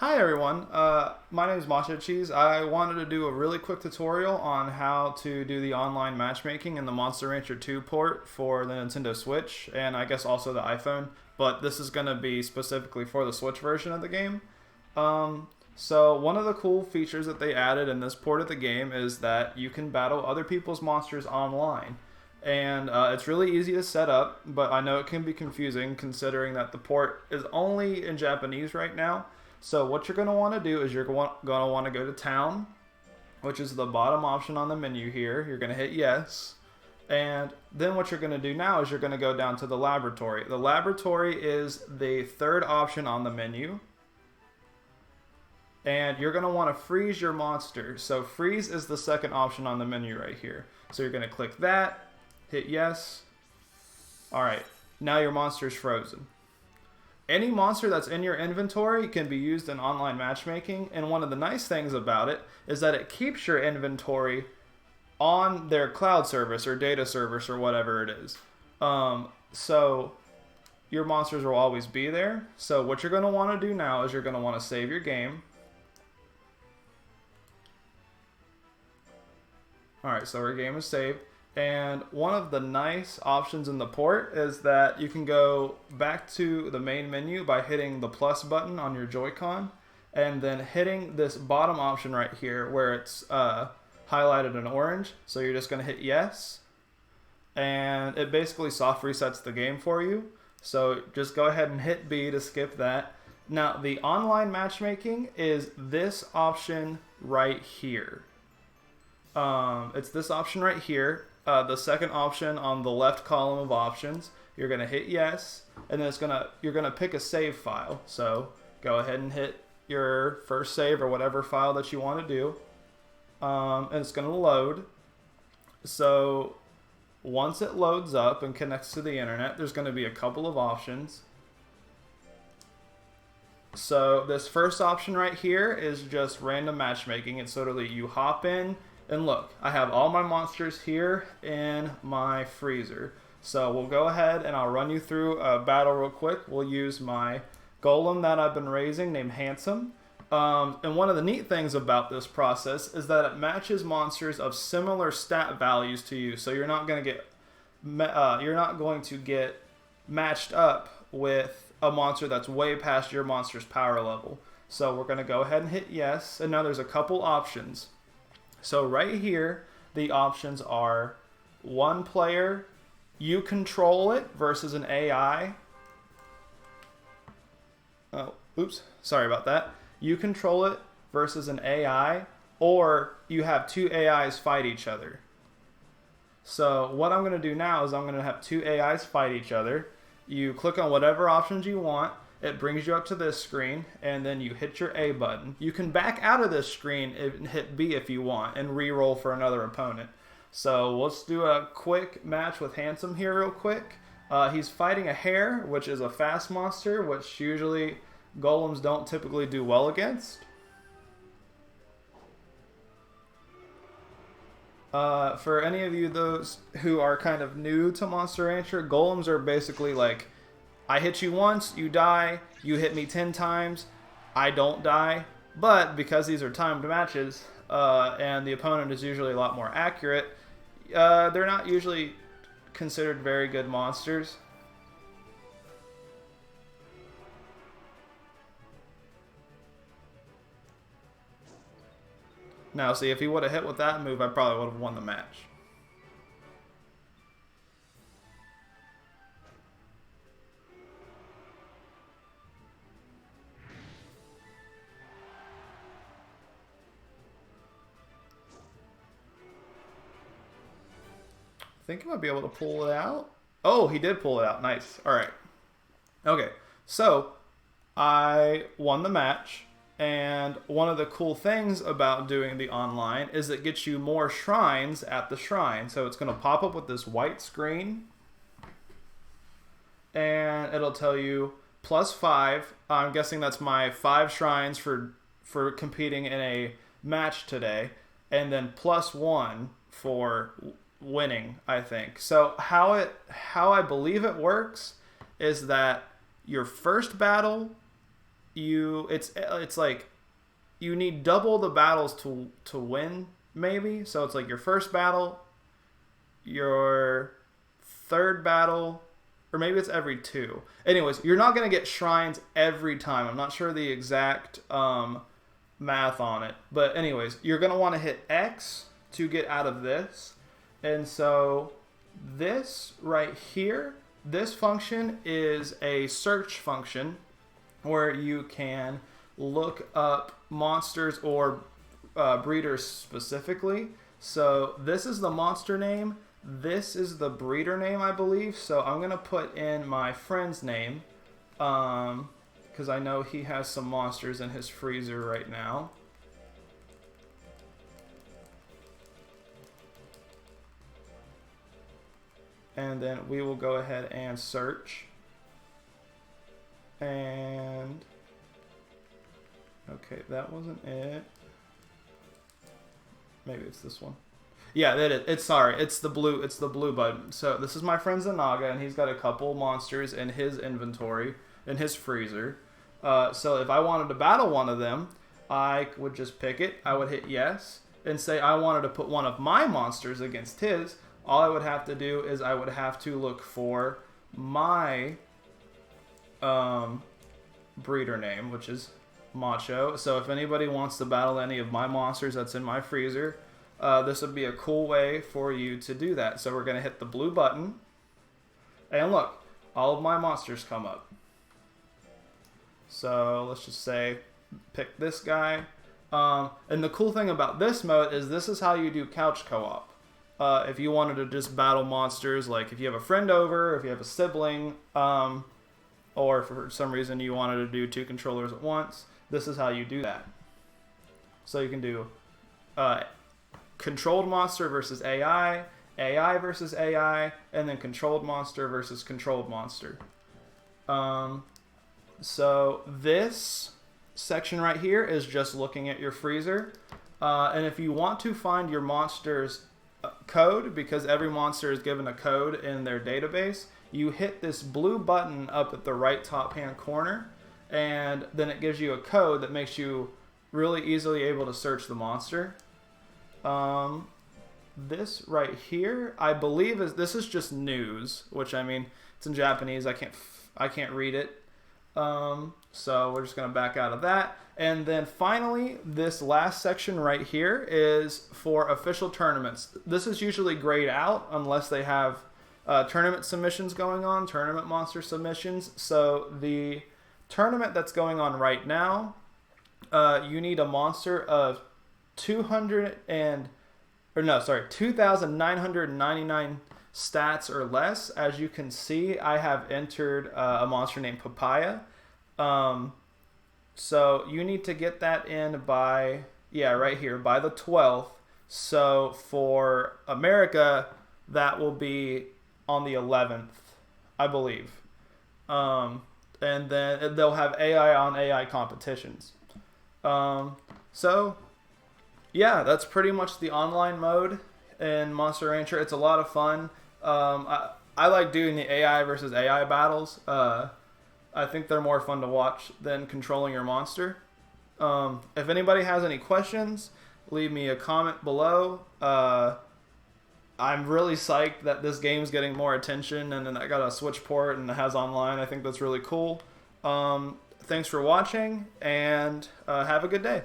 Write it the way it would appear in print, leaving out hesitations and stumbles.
Hi everyone, my name is MatChingMaking. I wanted to do a really quick tutorial on how to do the online matchmaking in the Monster Rancher 2 port for the Nintendo Switch, and I guess also the iPhone, but this is going to be specifically for the Switch version of the game. So one of the cool features that they added in this port of the game is that you can battle other people's monsters online. And it's really easy to set up, but I know it can be confusing considering that the port is only in Japanese right now. So what you're going to want to do is you're going to want to go to town, which is the bottom option on the menu here. You're going to hit yes. And then what you're going to do now is you're going to go down to the laboratory. The laboratory is the third option on the menu. And you're going to want to freeze your monster. So freeze is the second option on the menu right here. So you're going to click that, hit yes. All right, now your monster is frozen. Any monster that's in your inventory can be used in online matchmaking, and one of the nice things about it is that it keeps your inventory on their cloud service or data service or whatever it is. So your monsters will always be there. So what you're going to want to do now is you're going to want to save your game. Alright, so our game is saved. And one of the nice options in the port is that you can go back to the main menu by hitting the plus button on your Joy-Con and then hitting this bottom option right here where it's highlighted in orange. So you're just going to hit yes, and it basically soft resets the game for you. So just go ahead and hit B to skip that. Now the online matchmaking is this option right here. It's this option right here. The second option on the left column of options, you're going to hit yes, and then you're going to pick a save file. So go ahead and hit your first save or whatever file that you want to do, and it's going to load. So once it loads up and connects to the internet, there's going to be a couple of options. So this first option right here is just random matchmaking. It's literally you hop in, and look, I have all my monsters here in my freezer. So we'll go ahead and I'll run you through a battle real quick. We'll use my golem that I've been raising named Handsome. And one of the neat things about this process is that it matches monsters of similar stat values to you. So you're not going to get matched up with a monster that's way past your monster's power level. So we're going to go ahead and hit yes. And now there's a couple options. So right here, the options are one player, you control it versus an AI. Oh, oops, sorry about that. You control it versus an AI, or you have two AIs fight each other. So what I'm going to do now is I'm going to have two AIs fight each other. You click on whatever options you want. It brings you up to this screen, and then you hit your A button. You can back out of this screen and hit B if you want and re-roll for another opponent. So let's do a quick match with Handsome here real quick. He's fighting a hare, which is a fast monster, which usually golems don't typically do well against. For any of you those who are kind of new to Monster Rancher, golems are basically like, I hit you once, you die, you hit me 10 times, I don't die. But because these are timed matches, and the opponent is usually a lot more accurate, they're not usually considered very good monsters. Now see, if he would have hit with that move, I probably would have won the match. I think he might be able to pull it out. Oh, he did pull it out. Nice. All right. Okay, so I won the match, and one of the cool things about doing the online is it gets you more shrines at the shrine. So it's going to pop up with this white screen, and it'll tell you +5. I'm guessing that's my 5 shrines for competing in a match today, and then +1 for winning, I think. So how I believe it works is that your first battle it's like you need double the battles to win, maybe. So it's like your first battle, your third battle, or maybe it's every 2. Anyways, you're not going to get shrines every time. I'm not sure the exact math on it. But anyways, you're going to want to hit X to get out of this. And so this right here, this function is a search function where you can look up monsters or breeders specifically. So this is the monster name. This is the breeder name, I believe. So I'm going to put in my friend's name because I know he has some monsters in his freezer right now. And then we will go ahead and search. And okay, that wasn't it. Maybe it's this one. Yeah, that is. It's the blue button. So this is my friend Zanaga, and he's got a couple monsters in his inventory, in his freezer. So if I wanted to battle one of them, I would just pick it. I would hit yes and say I wanted to put one of my monsters against his. All I would have to do is I would have to look for my breeder name, which is Macho. So if anybody wants to battle any of my monsters that's in my freezer, this would be a cool way for you to do that. So we're going to hit the blue button. And look, all of my monsters come up. So let's just say, pick this guy. And the cool thing about this mode is this is how you do couch co-op. If you wanted to just battle monsters, like if you have a friend over, if you have a sibling, or if for some reason you wanted to do 2 controllers at once, this is how you do that. So you can do controlled monster versus AI, AI versus AI, and then controlled monster versus controlled monster. So this section right here is just looking at your freezer. And if you want to find your monster's code, because every monster is given a code in their database, you hit this blue button up at the right top hand corner, and then it gives you a code that makes you really easily able to search the monster. This right here, I believe this is just news, which I mean, it's in Japanese. I can't read it. So we're just going to back out of that. And then finally, this last section right here is for official tournaments. This is usually grayed out unless they have tournament submissions going on, tournament monster submissions. So the tournament that's going on right now, you need a monster of 2,999 stats or less. As you can see, I have entered a monster named Papaya. So you need to get that in by, right here, by the 12th. So for America, that will be on the 11th, I believe. And then they'll have AI on AI competitions. So yeah, that's pretty much the online mode in Monster Rancher. It's a lot of fun. I like doing the AI versus AI battles. I think they're more fun to watch than controlling your monster. If anybody has any questions, leave me a comment below. I'm really psyched that this game's getting more attention, and then I got a Switch port and it has online. I think that's really cool. Thanks for watching, and have a good day.